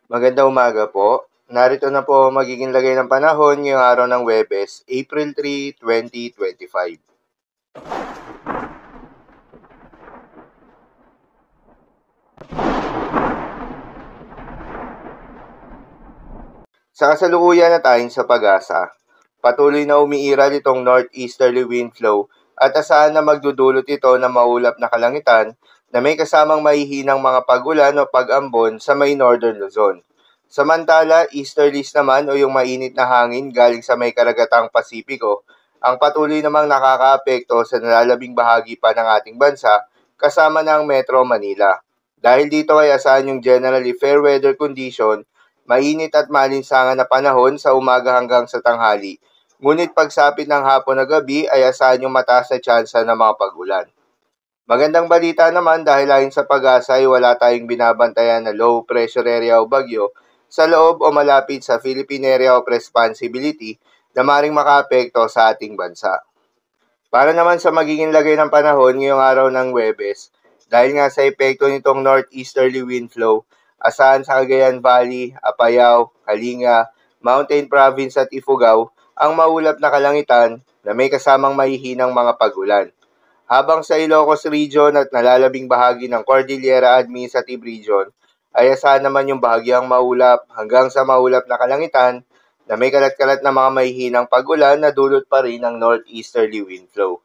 Magandang umaga po. Narito na po ang magiging lagay ng panahon ngayong araw ng Huwebes, April 3, 2025. Sa kasalukuyan na tayong sa pag-asa, patuloy na umiiral itong northeasterly wind flow at asahan na magdudulot ito ng maulap na kalangitan na may kasamang mahihinang mga pag-ulan o pag-ambon sa may northern Luzon. Samantala, easterlies naman o yung mainit na hangin galing sa may karagatang Pasipiko ang patuloy namang nakakaapekto sa nalalabing bahagi pa ng ating bansa kasama ng Metro Manila. Dahil dito ay asahan yung generally fair weather condition, mainit at malinsangan na panahon sa umaga hanggang sa tanghali. Ngunit pagsapit ng hapon na gabi ay asahan yung mataas na tsansa ng mga pag-ulan. Magandang balita naman dahil ayon sa pag-asa ay wala tayong binabantayan na low pressure area o bagyo sa loob o malapit sa Philippine Area of Responsibility na maring makaapekto sa ating bansa. Para naman sa magiging lagay ng panahon ngayong araw ng Huwebes, dahil nga sa epekto nitong northeasterly wind flow, asahan sa Cagayan Valley, Apayao, Kalinga, Mountain Province at Ifugao ang maulap na kalangitan na may kasamang mahihinang mga pag-ulan. Habang sa Ilocos Region at nalalabing bahagi ng Cordillera Administrative Region, ay asahan naman yung bahagyang maulap hanggang sa maulap na kalangitan na may kalat-kalat na mga mahihinang pag-ulan na dulot pa rin ng northeasterly wind flow.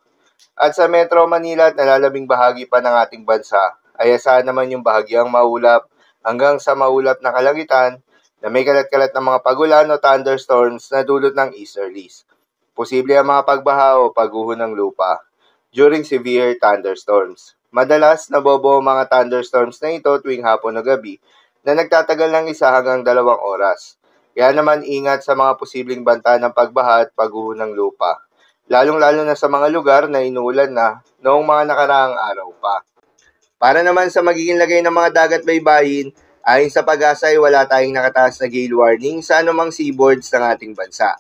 At sa Metro Manila at nalalabing bahagi pa ng ating bansa, ay asahan naman yung bahagyang maulap hanggang sa maulap na kalangitan na may kalat-kalat na mga pag-ulan o thunderstorms na dulot ng easterlies. Posible ang mga pagbaha o pagguho ng lupa during severe thunderstorms. Madalas, nabobo ang mga thunderstorms na ito tuwing hapon o gabi na nagtatagal ng 1 hanggang 2 oras. Kaya naman ingat sa mga posibleng banta ng pagbaha at pagguho ng lupa, lalong-lalo na sa mga lugar na inuulan na noong mga nakaraang araw pa. Para naman sa magiging lagay ng mga dagat baybayin, ayon sa pag-asa ay wala tayong nakataas na gale warning sa anumang seaboards ng ating bansa.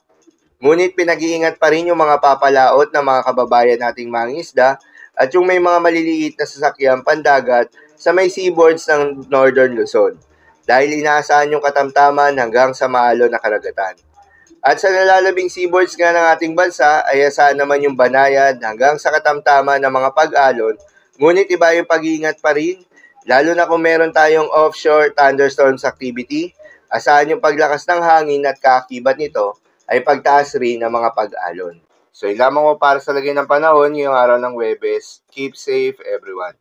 Ngunit pinag-iingat pa rin yung mga papalaot ng mga kababayan nating mangingisda at yung may mga maliliit na sasakyan pandagat sa may seaboards ng Northern Luzon dahil inaasahan yung katamtaman hanggang sa maalon na karagatan. At sa nalalabing seaboards nga ng ating bansa ay asahan naman yung banayan hanggang sa katamtaman ng mga pag-alon, ngunit iba yung pag-iingat pa rin, lalo na kung meron tayong offshore thunderstorms activity, asahan yung paglakas ng hangin at kaakibat nito ay pagtaas rin ng mga pag-alon. So, yun lamang po para sa lagay ng panahon ngayong araw ng Huwebes. Keep safe, everyone.